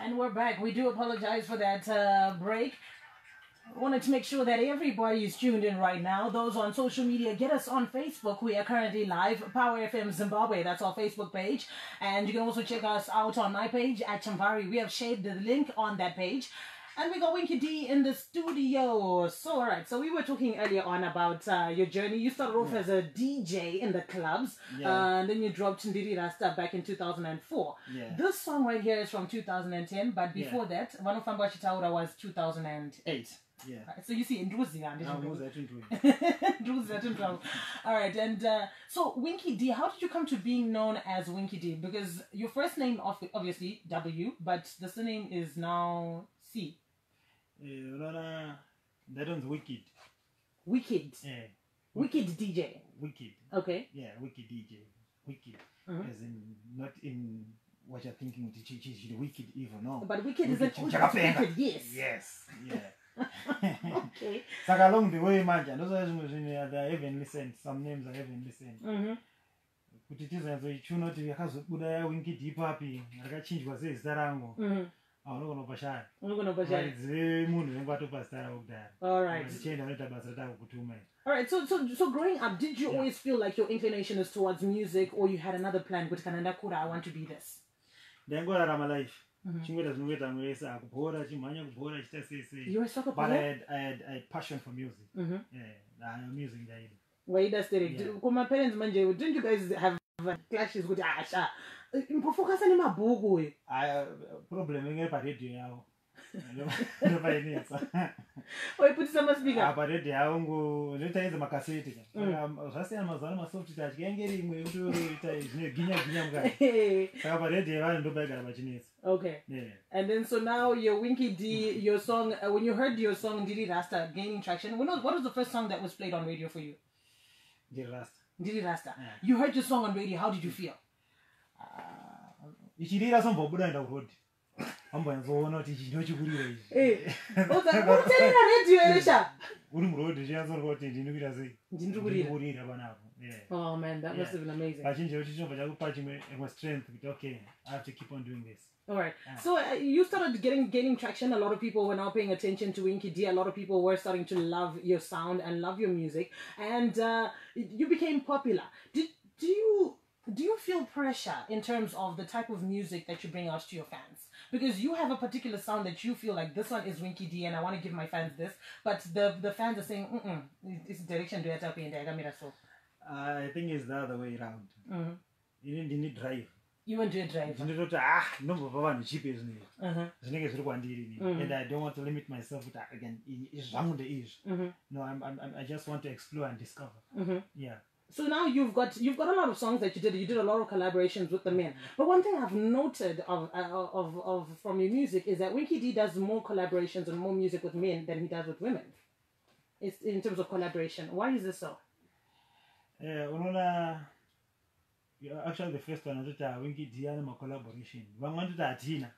And we're back. We do apologize for that break. I wanted to make sure that everybody is tuned in right now. Those on social media, get us on Facebook. We are currently live. Power FM Zimbabwe, that's our Facebook page. And you can also check us out on my page at Chamvari. We have shared the link on that page. And we got Winky D in the studio. So, all right. So we were talking earlier on about your journey. You started off as a DJ in the clubs. And then you dropped Ndiri Rasta back in 2004. This song right here is from 2010. But before that, One of Famba Chitaura was 2008. Right, so you see, all right, and so Winky D, how did you come to being known as Winky D? Because your first name obviously W, but the surname is now C. That one's Wicked. Wicked. Yeah. Wicked DJ. Wicked. Okay. Yeah, Wicked DJ. Wicked. As in, not in what you're thinking, the wicked evil, no. But wicked is a wicked, yes. Yes, yeah. Okay. So along the way, man, those are they even listened. Some names are even listened. But it is as a tune not to be has Winky deep happy. I got change was this Darango. I'm not going to Bashar. I'm going to Bashar. It's the moon and what to Pastor out there. All right. All right. So growing up, did you always feel like your inclination is towards music, or you had another plan with Canada Kura? I want to be this. Then go out of my life. You were a soccer player? But I had passion for music. I'm music guy. Why does it? My parents, didn't you guys have clashes with Asha? Focus on my book. I problem in radio. Oh, put some speaker. I put it down. Later is my cassette. Rusty Amazon, my soft touch, getting me to Guinea. Okay. Yeah. And then so now your Winky D, your song, when you heard your song Didi Rasta gaining traction, what was the first song that was played on radio for you? Didi Rasta. Didi Rasta. Yeah. You heard your song on radio, how did you feel? If you did some Bob and road. I'm going to not teach you to do it. What's that? Oh man, that must have been amazing. I my strength. Okay, I have to keep on doing this. All right. So you started gaining traction. A lot of people were now paying attention to Winky D. A lot of people were starting to love your sound and love your music, and you became popular. Do you feel pressure in terms of the type of music that you bring out to your fans? Because you have a particular sound that you feel like this one is Winky D and I want to give my fans this, but the fans are saying, this direction do it up in there. I think it's the other way around. You didn't drive. You went to a drive. No, cheap is and I don't want to limit myself with that again. It's wrong the is. No, I just want to explore and discover. Yeah. So now you've got a lot of songs that you did. You did a lot of collaborations with the men. But one thing I've noted of from your music is that Winky D does more collaborations and more music with men than he does with women. It's in terms of collaboration. Why is this so? Actually, the first one I did Winky D and my collaboration. One wanted that Tina.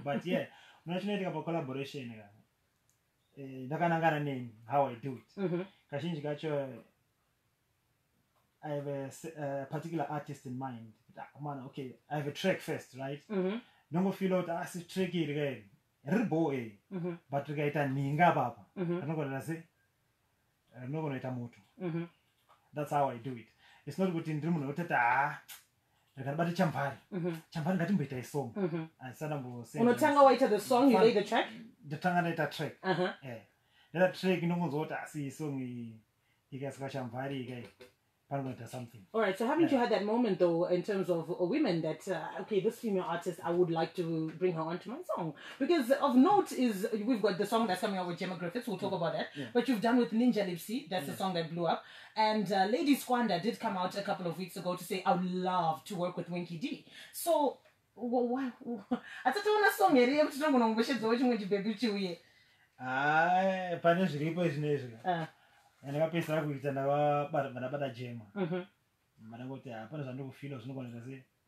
But yeah, when I about collaboration, I name how I do it. I have a particular artist in mind. Okay, I have a track first, right? Don't feel out as a tricky again. But to get a ninga baba. I'm not gonna say. I'm not gonna eat a moto. That's how I do it. It's not good in dream. But the champagne. Champagne got him with a song. I said, I'm saying. On the tongue away to the song, you lay the track? The tongue later track. Yeah. That track, you know, what I see song. He gets champagne again. Something. All right, so haven't you had that moment though in terms of women that okay, this female artist, I would like to bring her onto my song? Because of note is we've got the song that's coming out with Gemma Griffiths, we'll talk about that. But you've done with Ninja Lipsy, that's the song that blew up, and Lady Squander did come out a couple of weeks ago to say I would love to work with Winky D. So why I thought you want a song here to know when you baby to punish repo and I pay with another gem. But feel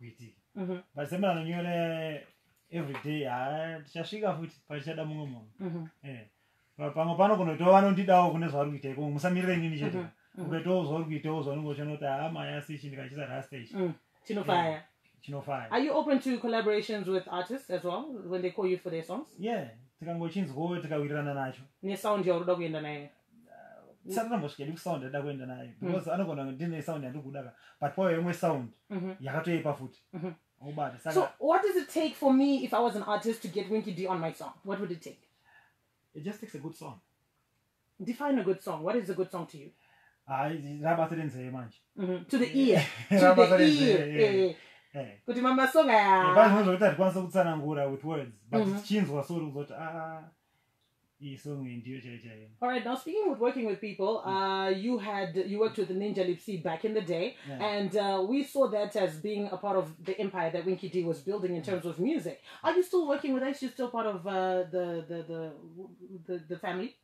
witty. But some every day I just with Pachada Momo. But Pangopano going to do one on the dog when it's all we take home. Some we those all we those on which I know that my assistant is at her station. Chinofire. chinofaya. Are you open to collaborations with artists as well when they call you for their songs? Yeah, tikangochinzwawo tikawirirana nacho. Nesound yauri kuenda nayo. Sandambosvika sound yada kuenda nayo because anogona ndine sound yandikudaka but poyo imwe sound yakatoipa futi. So what does it take for me if I was an artist to get Winky D on my song? What would it take? It just takes a good song. Define a good song. What is a good song to you? To the ear. To the ear. Kuti mama song with words but chinzwa so uzoti Alright, now speaking with working with people, you worked with the Ninja Lipsy back in the day, and we saw that as being a part of the empire that Winky D was building in terms of music. Are you still working with us? You're still part of the family?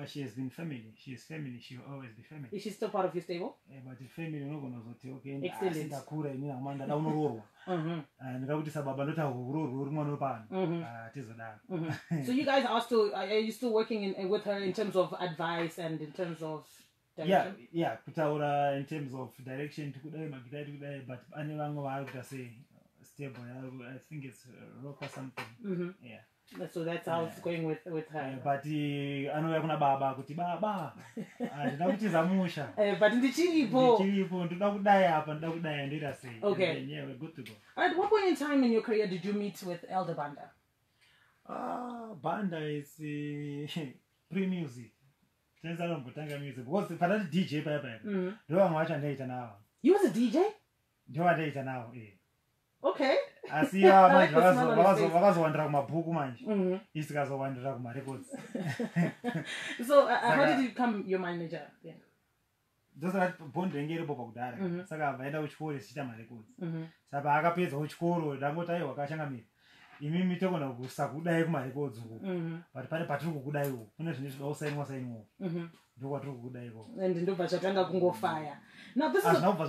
She has been family. She is family. She will always be family. Is she still part of your stable? Yeah, but the family no gonna okay. Excellent. So you guys are you still working with her in terms of advice and in terms of direction? Yeah. In terms of direction, but I say stable. I think it's rock or something. Yeah. So that's how it's going with her. But anouya baba kuti baba ndida kuti zamusha but ndichiripo ndoda kudai apa ndoda kudai ndoita sei. Okay. And yeah, we're good to go. At what point in time in your career did you meet with Elder Banda? Banda is pre-music. Since I don't go music because panati DJ paya ndo vamwe vacho ndaita nawo. You was a DJ? Ndo vandaita nawo Okay. Asiya manje vakazowandira kumabhuku manje isikazowandira kumarecords. So how did you become your manager then? Ndosati bond renge iripo pakudhara saka vaenda kuchikoro zichiita marecords. Saka akapedza kuchikoro ndangoti aiwa wakashangamira imimi togona kusakudai kumarecords uko but pane patiri kukudaiwo kune zvine zvida usainwa ndokwatiri kukudaiko and ndobva zvatanga kungofaya. Now this is zvabva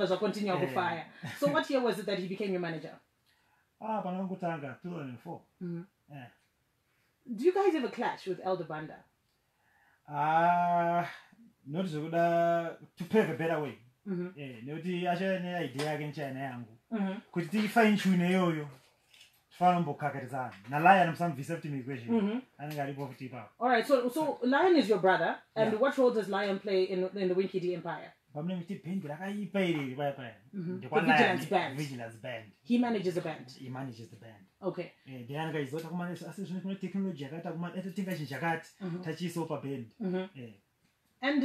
zvakontinua kufaya. So what year was it that he became your manager? Panangotanga 2004. Yeah. Do you guys ever clash with Elder Banda? Not zvokuda to pave a better way. Nekuti achane idea yake nchana yangu kuti tifine tune iyoyo tifanombokakaritsana nalion amusamubvisa kuti muequation anenge aripo futi ipapo. Alright, so Lion is your brother, and what role does Lion play in the Winky D empire? Pamunenge kuti band rakaipa iri paya Vigilance band. He manages the band. He manages the band. Okay. Then anenge izota kumane asi zvino kune technology yakata kumane tinga chakati tachiisawo paband. And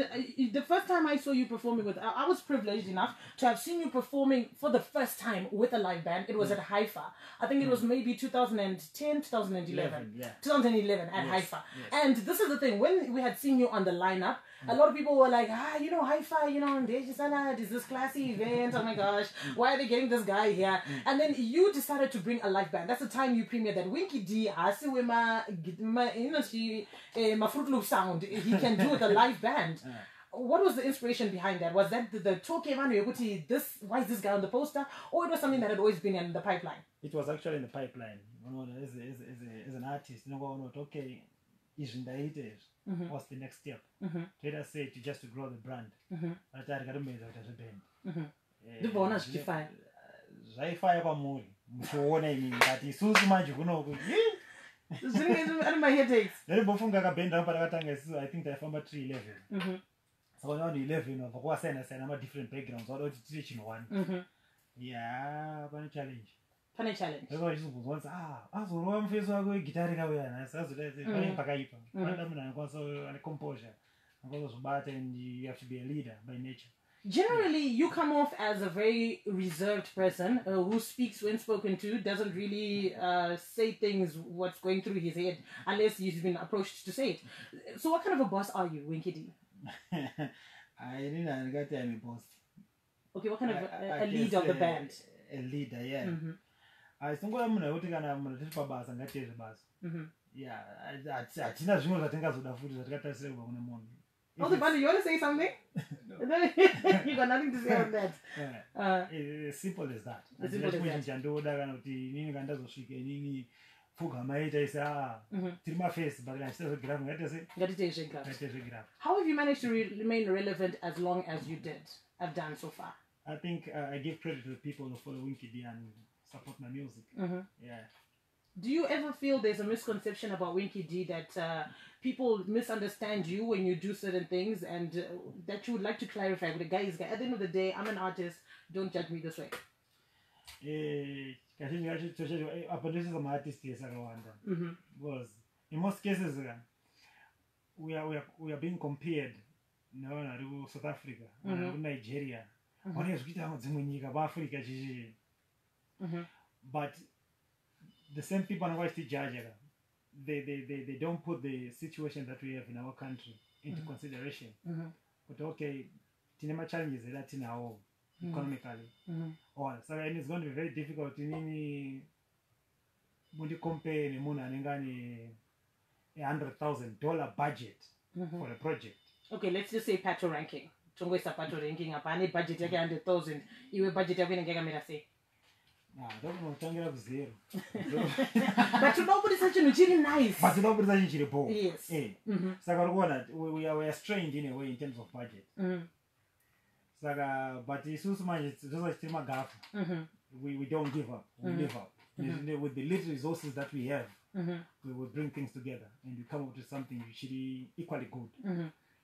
the first time I saw you performing with, I was privileged enough to have seen you performing for the first time with a live band. It was at Haifa. I think it was maybe 2010, 2011. 2011 at Haifa. And this is the thing, when we had seen you on the lineup, a lot of people were like, Haifa, is this classy event? Oh my gosh, why are they getting this guy here? And then you decided to bring a live band. That's the time you premiered that Winky D, my Fruit Loop sound, he can do with a live band. What was the inspiration behind that? Was that the talk came on this? Why is this guy on the poster? Or it was something that had always been in the pipeline? It was actually in the pipeline. As an artist, okay, what's the next step? Let us say just to grow the brand. But I got to make it as a band. The bonus to fire. Fire pamuri. Muone imini but isusu manje kunoku. And my headaches. Ndaribofunga kabhenda apa rakatanga isusu I think taifamba 311. So now 11 of what sense and I'm different backgrounds all teaching one. Yeah, pane challenge. Because once azorwa mfeso wako guitar kauya na sasa pane pakaipa. Panda muna kwaso an composure. And you have to be a leader by nature. Generally, you come off as a very reserved person who speaks when spoken to, doesn't really say things what's going through his head unless he's been approached to say it. So what kind of a boss are you, Winky D? I didn't get a boss. Okay, what kind of a leader of the band? A leader, yeah. I think I'm going to take a bus and get a bus. Yeah, I think that's one of the things that got to say about the morning. Oh, the band, you want to say something? You got nothing to say on that. It's simple as that. As simple as that. How have you managed to remain relevant as long as you have done so far? I think I give credit to the people who follow Winky D and support my music. Yeah. Do you ever feel there's a misconception about Winky D that people misunderstand you when you do certain things, and that you would like to clarify with the guys? At the end of the day, I'm an artist. Don't judge me this way. This is an artist because in most cases we are being compared to South Africa, Nigeria, but the same people are still judging. They don't put the situation that we have in our country into consideration. But okay, tinema challenges that in our economically. So and it's going to be very difficult when you compare $100,000 budget for a project. Okay, let's just say pato ranking. Chongo isa pato ranking. Apani budget yake 100,000. Iwe budget yake ngega mera say. Don't know, tangira zero. But nobody such a really nice. But nobody such a poor. Yes. So we are strained in a way in terms of budget. But it's so much. It's just like we don't give up. We live up. With the little resources that we have, we will bring things together and we come up with something actually equally good.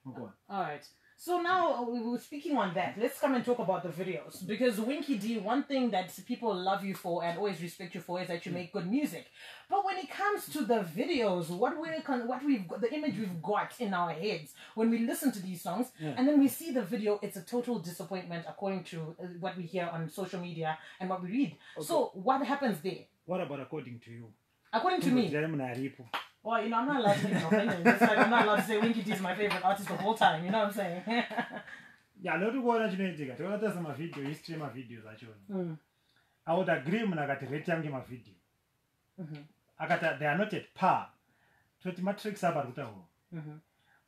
All right. So now we were speaking on that. Let's come and talk about the videos, because Winky D, one thing that people love you for and always respect you for is that you make good music. But when it comes to the videos, what we've got, the image we've got in our heads when we listen to these songs, and then we see the video, it's a total disappointment according to what we hear on social media and what we read. Okay. So what happens there? What about according to you? According to me. Well, I'm not allowed to make an opinion. Just like I'm not allowed to say Winky D is my favorite artist of all time. You know what I'm saying? Yeah, I some video, history my videos actually. I would agree when I got a rating my video. They are not at par. 20 matrix about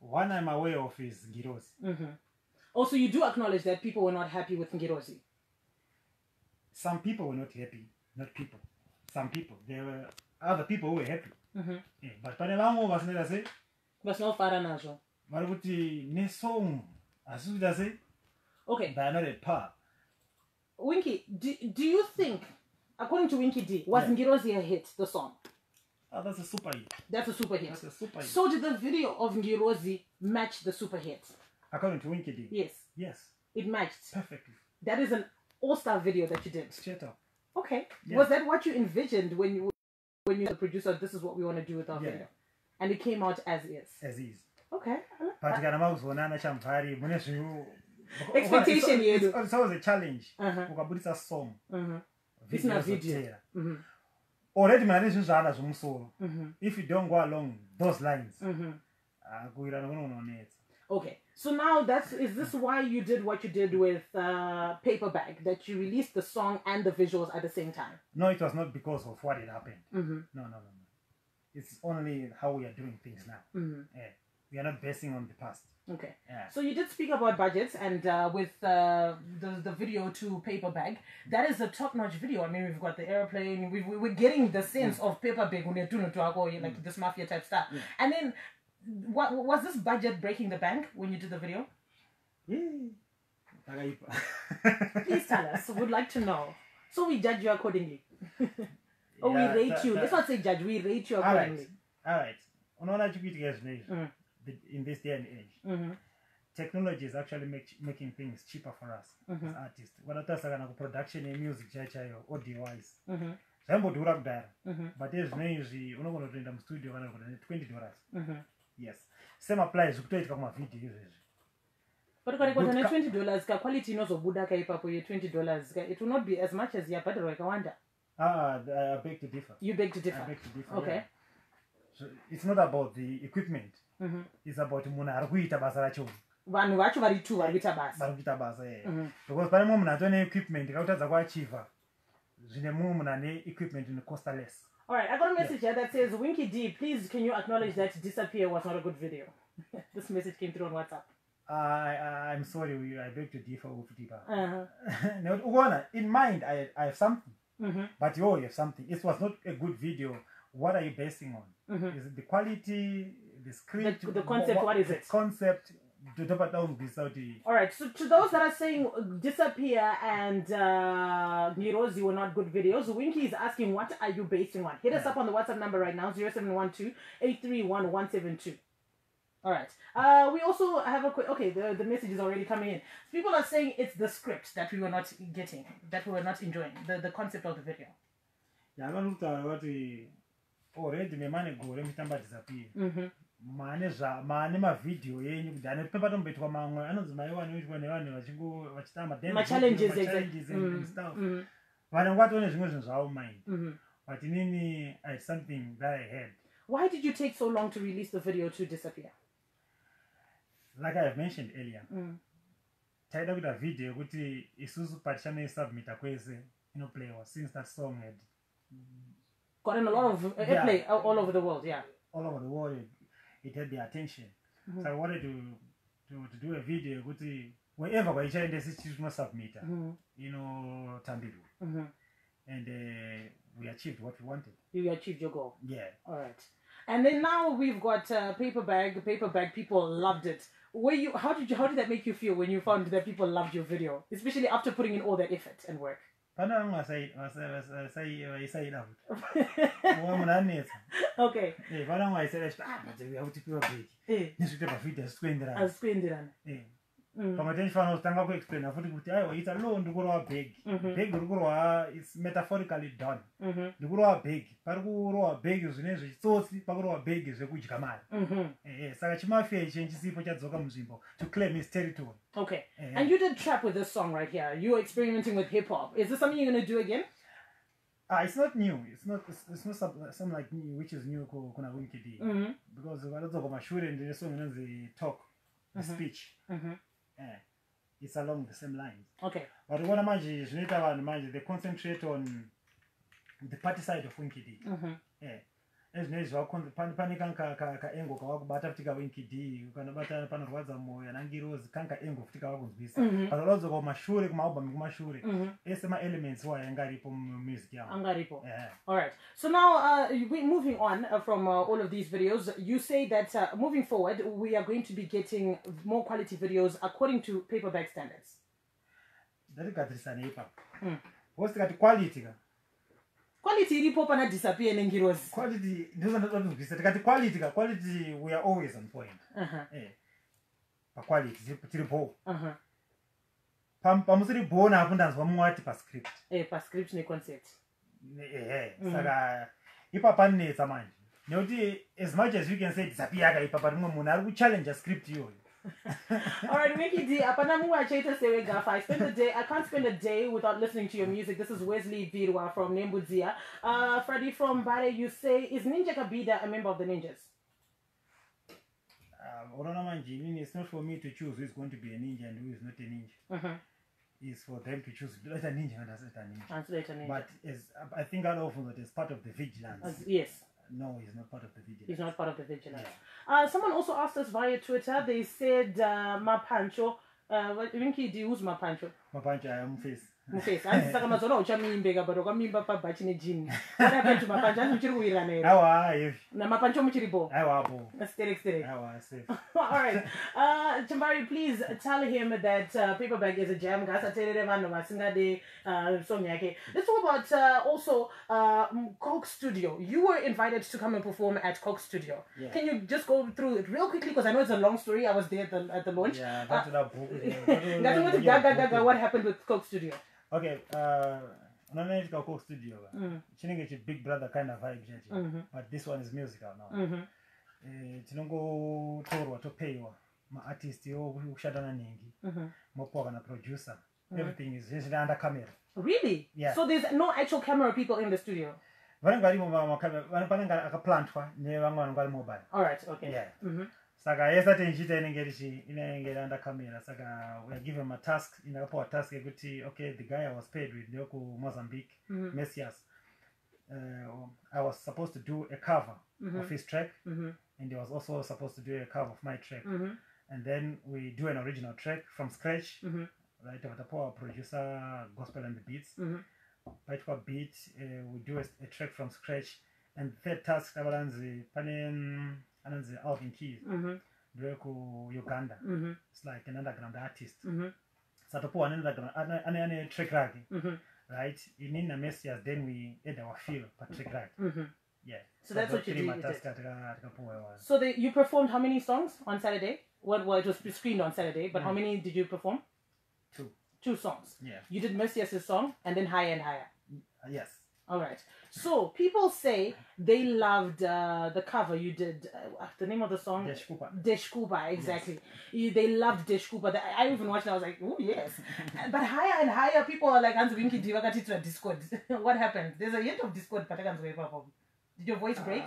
one I'm aware of is Ngirozi. Also, you do acknowledge that people were not happy with Ngirozi. Some people were not happy. Not people. Some people. There were other people who were happy. But Panelango was never say. But no far nazo. But would the song as soon as it? Okay. They are not at par. Winky, do you think, according to Winky D, was Ngirozi a hit, the song? That's a super hit. That's a super hit. That's a super hit. So did the video of Ngirozi match the super hit? According to Winky D? Yes. Yes. It matched. Perfectly. That is an all-star video that you did. Straight up. Okay. Yeah. Was that what you envisioned when you were the producer, this is what we want to do with our video? And it came out as is? As is. Okay. But expectation it's always a challenge. It's a song. It's not video. Already if you don't go along those lines, okay, so now is this why you did what you did with Paper Bag, that you released the song and the visuals at the same time? No, it was not because of what had happened. No. It's only how we are doing things now. We are not basing on the past. Okay. Yeah. So you did speak about budgets, and with the video to Paper Bag, that is a top-notch video. I mean, we've got the airplane. We're getting the sense of Paper Bag when you're doing it, like this mafia type stuff. And then, what was this budget breaking the bank when you did the video? Please tell us. We'd like to know, so we judge you accordingly. Or we rate you. Let's not say judge. We rate you accordingly. All right. In this day and age, technology is actually making things cheaper for us as artists. What I production in music, audio wise, but there's names we're not going to in the studio $20. Yes, same applies to video. But $20 quality knows Buddha $20. It will not be as much as your better like I wonder. I beg to differ. You beg to differ. I beg to differ. Okay. Yeah. So it's not about the equipment. It's about munarguita basaracho. Vanhu vacho vari tu varikuita basa. Varikuita basa, because pane mumwe munhu atone equipment akatadza kuachieva. Zvine mumwe munhu ane equipment in cost less. All right, I got a message here that says, Winky D, please can you acknowledge that Disappear was not a good video? This message came through on WhatsApp. I'm sorry, I beg to differ with Deepa. In mind, I have something. But you have something. It was not a good video. What are you basing on? Is it the quality, the script? The concept, what is it? Concept, All right, so to those that are saying Disappear and Ngirozi were not good videos, Winky is asking, what are you basing on? Hit us up on the WhatsApp number right now, 0712-831-172. All right. We also have a quick... Okay, the message is already coming in. People are saying it's the script that we were not getting, that we were not enjoying, the concept of the video. Yeah, I'm going to already my money go, let me disappear. Mane ma video yenyu kudane pepa tombetwa mamwe anozimaiwa nevane vachitamba challenges and stuff. Vanhu kwatone zvimwe zvinhu zvavo mind. But inini it's something that I had. Why did you take so long to release the video to Disappear? Like I have mentioned earlier, taida kuita video kuti isusu pachane submita kwese inoplaywa since that song had gotten a lot of airplay all over the world, yeah. All over the world, it had the attention. So I wanted to do a video kuti wherever kwaichaenda sichino submita, tambiru. And we achieved what we wanted. You achieved your goal. Yeah. All right. And then now we've got paper bag. People loved it. How did that make you feel when you found that people loved your video, especially after putting in all that effort and work? Okay. Pamatenifana explain it's alone ndikurowa big. Big rukurwa is metaphorically done. Ndikurowa big. Parikurowa big zvinezvo chitsotsi pakurowa big zvekudya mari. Saka chimafia chenji sipo chadzoka muzvimbo to claim his territory. Okay. And you did trap with this song right here. You're experimenting with hip hop. Is this something you're going to do again? It's not new. It's not something like new, which is new kuna Winky D. Because vanodzoko mashure and the song the talk, the speech. It's along the same lines. Okay. But what imagine they concentrate on the party side of Winky D. As panika ka engo kawakubata futika Winky D ukanabata panorwadza moyo nangirozi kanka engo futika wakunzwisa pazolodzo kumashure kumaalbum kumashure ese ma elements wa yangaripo music yao angaripo. All right, so now moving on from all of these videos, you say that moving forward we are going to be getting more quality videos according to paperback standards. Ndatigadzirisane ipapo what's the quality quality iripo pana Disappear nengirozi. Quality ndozvandatonzwisa tikati quality we are always on point. Quality tiripo. Pamusiri bona apo ndanzwa mumwe ati pascript. Pascript neconcept. Saka ipapa netsa manje. Nekuti as much as you can say Disappear akaipa but mumwe munhu ari kuchallenge script iyoyo. All right, Winky D, I can't spend a day without listening to your music. This is Wesley Virwa from Nembudzia. Freddie from Bare, you say, is Ninja Kabida a member of the Ninjas? It's not for me to choose who is going to be a ninja and who is not a ninja. It's for them to choose let a ninja and a ninja. But I think that often that is part of the vigilance. Yes. No, he's not part of the vigilance. He's not part of the vigilance. Someone also asked us via Twitter. They said, Mapancho. Winky D, who's Mapancho? Mapancho, I am face. Mufesi andisaka mazona uchamimbeka but wakamimba pabhachi nejini. What happened to Mapancho? Muchiri kuwira nere. Awa, na Mapancho muchiripo. Awa, Sterek. Awa, safe. All right. Chambari, please tell him that Paperback is a jam. Gasa terere vanhu vasingade song yake. Let's talk about also Coke Studio. You were invited to come and perform at Coke Studio. Yeah. Can you just go through it real quickly because I know it's a long story. I was there at the launch. Yeah, that's what happened with Coke Studio. Okay, unaona Coke Studio. Chinenge chi big brother kind of vibe jeje. But this one is musical now. Tinongo torwa to paywa ma artist yo kushadana ningi. Mopo kana producer. Everything is just under camera. Really? Yeah. So there's no actual camera people in the studio. Vanengari mo camera, vanenge akaplantwa ne vamwe ngari mobile. All right, okay. Yeah. Saka yesate njita inenge under camera. Saka we are given him a task, a task ekuti okay, the guy I was paid with Nyoku Mozambique, Messias. I was supposed to do a cover of his track, and he was also supposed to do a cover of my track. And then we do an original track from scratch. Right, our producer, gospel and the beats. Right, for beat, we do a track from scratch. And the third task, Alvin Keys. Uganda. It's like an underground artist. Satopo an underground trick rag. Right? In the messias, then we had our feel for trick rag. Yeah. So that's what you did. So you performed how many songs on Saturday? Well, it was screened on Saturday, but how many did you perform? 2. 2 songs. Yeah. You did Messias' song and then Higher and Higher. Yes. All right. So people say they loved the cover you did. The name of the song? Deshkupa, exactly. Yes. They loved Deshkupa. I even watched it. I was like, oh yes. But Higher and Higher, people are like, Winky, Discord. What happened? There's a hint of Discord, but I can't wait for. Did your voice break?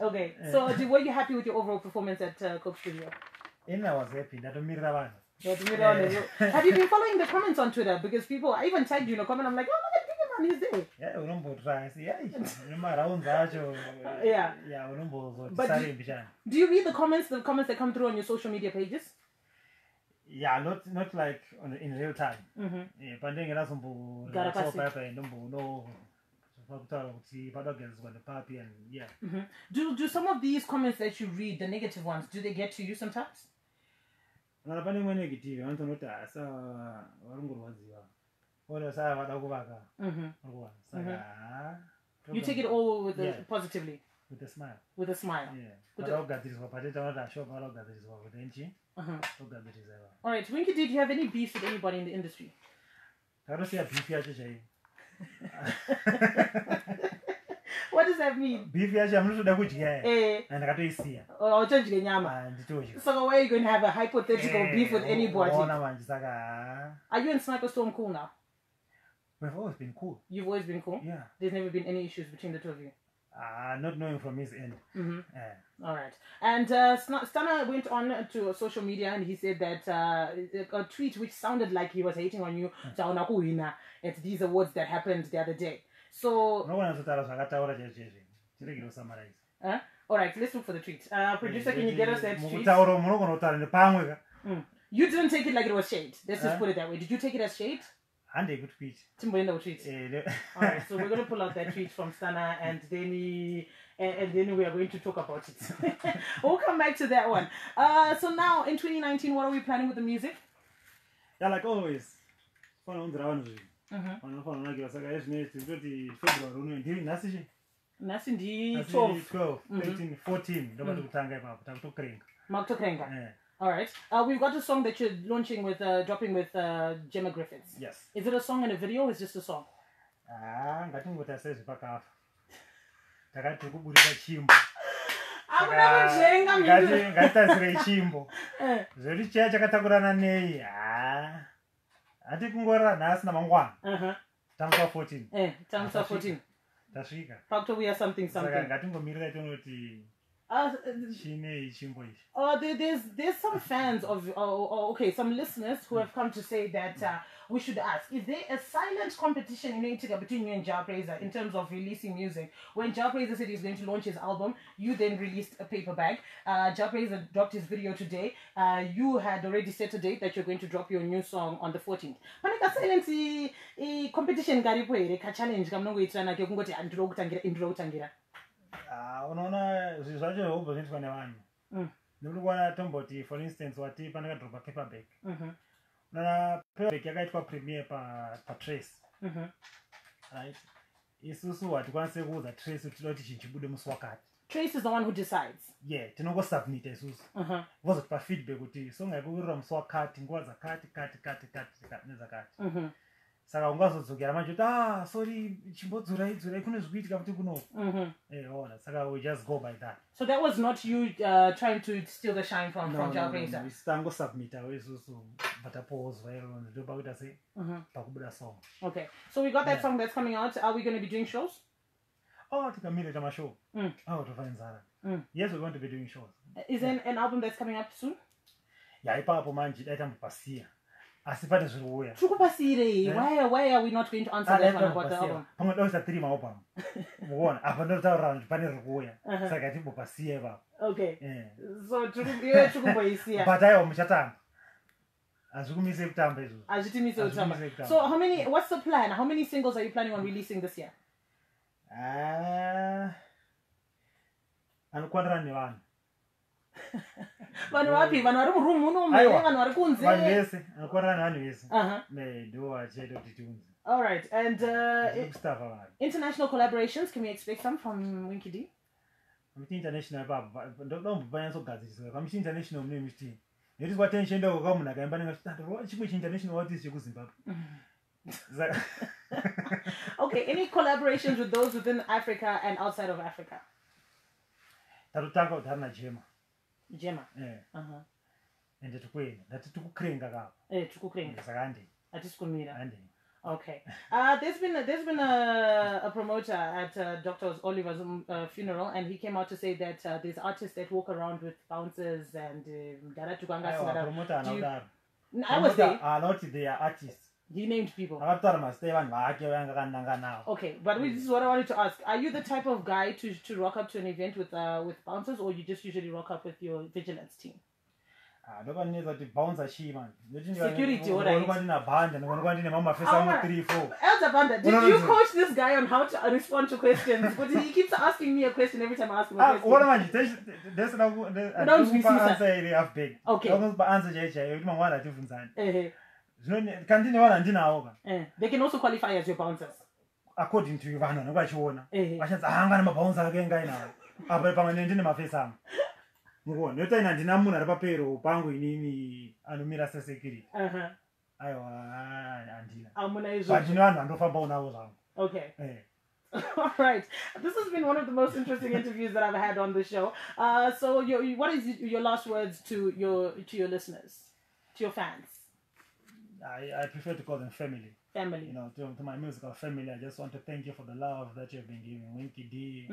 Okay. So were you happy with your overall performance at Coke Studio? I was happy. Have you been following the comments on Twitter? Because people, I even tagged you in a comment. I'm like, oh, look at Bigger Man, he's there. Yeah. But do you read the comments that come through on your social media pages? Yeah, not like in real time. But then Do some of these comments that you read, the negative ones, do they get to you sometimes? You take it all with positively. With a smile. With a smile. Yeah. All right, Winky, did you have any beef with anybody in the industry? What does that mean? Beef, I'm and I got see. Oh, so why are you going to have a hypothetical beef with anybody? Are you and Sniper Storm cool now? We've always been cool. You've always been cool? Yeah. There's never been any issues between the two of you? Not knowing from his end. All right. And Stunner went on to social media and he said that a tweet which sounded like he was hating on you at these awards that happened the other day. So all right, let's look for the tweet. Producer, can you get us that tweet? You didn't take it like it was shade. Let's just put it that way. Did you take it as shade? And a good tweet. All right, so we're going to pull out that tweet from Stana and then we are going to talk about it. We'll come back to that one. So now in 2019, what are we planning with the music? Yeah, like always. Nasi 12, 13, 14. All right. We've got a song that you're launching with, dropping with Gemma Griffiths. Yes. Is it a song and a video or is it just a song? Times 14. Times 14. Factor we are something. There's some fans of some listeners who have come to say that we should ask, is there a silent competition between you and Jah Praiser in terms of releasing music? When Jah Praiser said he's going to launch his album, you then released a paper bag. Jah Praiser dropped his video today. You had already set a date that you're going to drop your new song on the 14th. Panika silent competition challenge for instance, paperback. Paperback yakaitwa premiere pa Trace. Right? Isusu watikwanise kuuza Trace utiloti chinchibude muswakati. Trace is the one who decides. Yeah, tinongo submit isusu. Vozo pa feedback uti songa yakurira muswakati ngwaza kati nezakati. Saka ungazodzokera manje sorry chimbodzura kune zvikuitika kuti kuno. Saka we just go by that. So that was not you trying to steal the shine from Jah Praiser. Istango submit isusu vatapozwa ndo pakuita sei pakubuda song. Okay. So we got that song that's coming out. Are we going to be doing shows? Tikamira tamashow. Tofanzana. Yes, we're going to be doing shows. Is there an album that's coming up soon? Yeah, ipapo manje daitambopasiya. Asipate zviruya. Why are we not going to answer that one about the album? Pamwe dosa 3 maopam. Muona, apa ndotaura kuti pane zviruya. Saka timbopasiya ipapo. Okay. So tikumboisiya. But ayo muchatamba. Azvikumise kutamba izvo. Azvitimise kutamba. So what's the plan? How many singles are you planning on releasing this year? Anokwanira nevanhu. Vanhu vapi? Vanhu vari muroom muno mene, vanhu vari kunze. Vanhu vese, anokwanira nevanhu vese. Ndo vachiita kuti tiunze. All right, and international collaborations, can we expect some from Winky D? International international name it is what tension dog come like I'm international what is Zimbabwe. Okay, any collaborations with those within Africa and outside of Africa? Tarutanga utana Gemma. And it queen that took kringa. Okay. There's been a promoter at Dr. Oliver's funeral, and he came out to say that there's artists that walk around with bouncers and I was there. Not they are artists. He named people. Okay, but this is what I wanted to ask. Are you the type of guy to rock up to an event with bouncers, or you just usually rock up with your vigilance team? Security, all right. Elder Banda, did you coach this guy on how to respond to questions? But he keeps asking me a question every time I ask him a question. Okay. They can also qualify as your bouncers. According to you, Nota ndinamuna rapapero pangu inini anomira security. Okay. All right. This has been one of the most interesting interviews that I've had on the show. So what is your last words to your listeners, to your fans? I prefer to call them family. Family. You know, to my musical family, I just want to thank you for the love that you've been giving Winky D.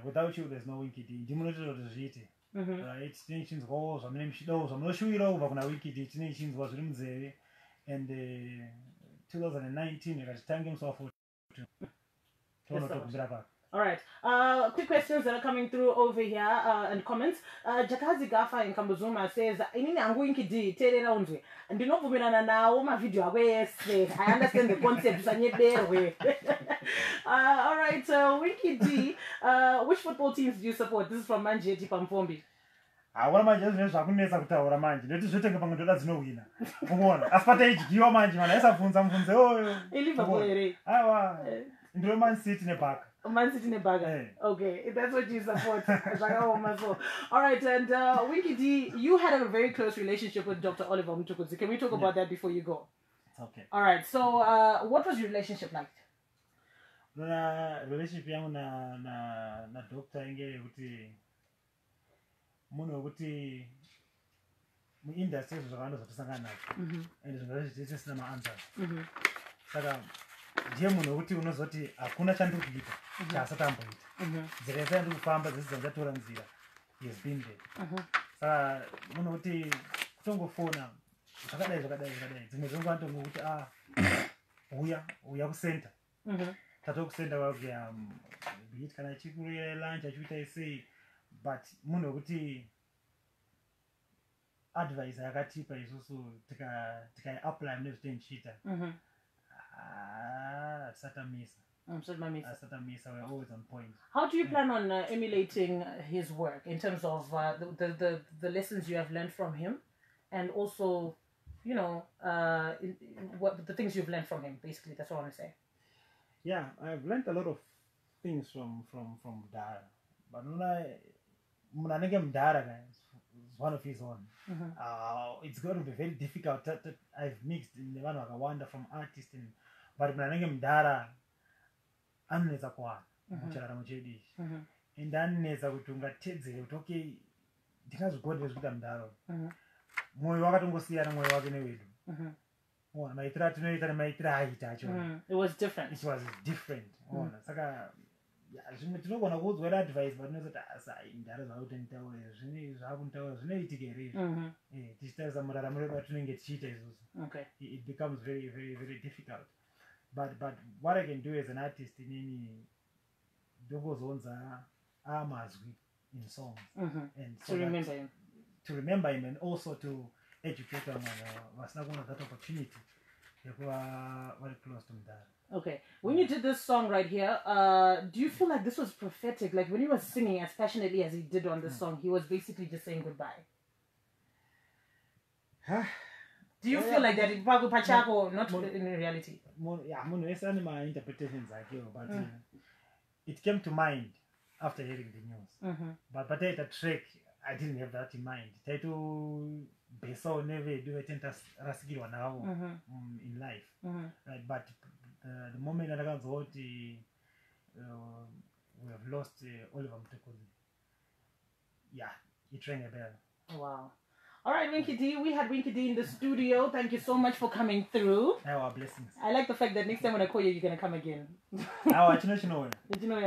Without you, there's no Winky D. Right? Nations goals, I'm not sure you over Winky D. Nations was Rimze. And 2019, I got to thank him so for. All right. Quick questions that are coming through over here and comments. Jakazi Gafa in Kambuzuma says, "Inini angu Winky D tele roundwe. And do not vumina na oma video away. I understand the concept. All right. Winky D, which football teams do you support? This is from Manjeti Pampombi. What am I just Sakunesa Kutawa Manji? Let us take a pang that's no winner. As far as you are managing, I have found some from the Man City in a park. Man City in a bag. Okay, that's what you support. All right, and Winky D, you had a very close relationship with Dr. Oliver Mtukudzi. Can we talk about that before you go? Okay. All right, so what was your relationship like? Relationship na doctor inge uti muno uti mu industry zvakanaka zvatisangana nazvo and zvinoita sina maanswers saka ndiye munhu wekuti unozoti hakuna chandikuita chaasati amboita nzira yese yandikufamba dzese dzandatora nzira has been there saka munhu wekuti kutongofona zvakadai dzimwe dzenguva ntongokuti uya kusenta tatokusenda kwakuya bit kana chikuya lunch achiita sei but munhu wekuti advice yakatipa isusu tikaiapply mune zvitendichiita Satamisa, we're always on point. How do you plan on emulating his work in terms of the lessons you have learned from him, and also, you know, what the things you've learned from him? Basically, that's what I want to say. Yeah, I've learned a lot of things from Dara, but when I get Dara, it's one of his own. It's going to be very difficult. I've mixed in the one of a wonder from artists and. But when I get Dara, I'm not a qua, and then there's a Gutunga Tidzi, okay, because God was with them Daro. Moyatungo see and Moyagin away. My try to know that I might try it actually. It was different. It was different. Saka, I don't want to go with advice, but not that I in Dara out and towers, I haven't towers, no to get it. This tells them that I'm not to get cheated. Okay. It becomes very, very, very difficult. But what I can do as an artist in any Dogo zones are mazwi in songs. And so to remember him and also to educate them was not one of that opportunity. very close to that. Okay. When you did this song right here, do you feel like this was prophetic? Like when he was singing as passionately as he did on this song, he was basically just saying goodbye. Do you feel like that? Not in reality. Yeah, my interpretations like you, but it came to mind after hearing the news. But the track, I didn't have that in mind. Try to be so never do it in life. Right? But the moment that I got we have lost Oliver Mtekoli. Yeah, it rang a bell. Wow. All right, Winky D. We had Winky D in the studio. Thank you so much for coming through. Our blessings. I like the fact that next time when I call you, you're going to come again. Did you know? Did you know?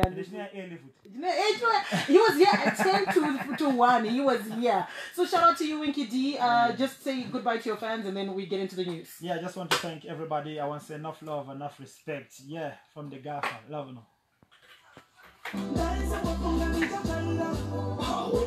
He was here at 10 to 1. He was here. So shout out to you, Winky D. Just say goodbye to your fans and then we get into the news. Yeah, I just want to thank everybody. I want to say enough love, enough respect. Yeah, from the gaffer. Love you. Power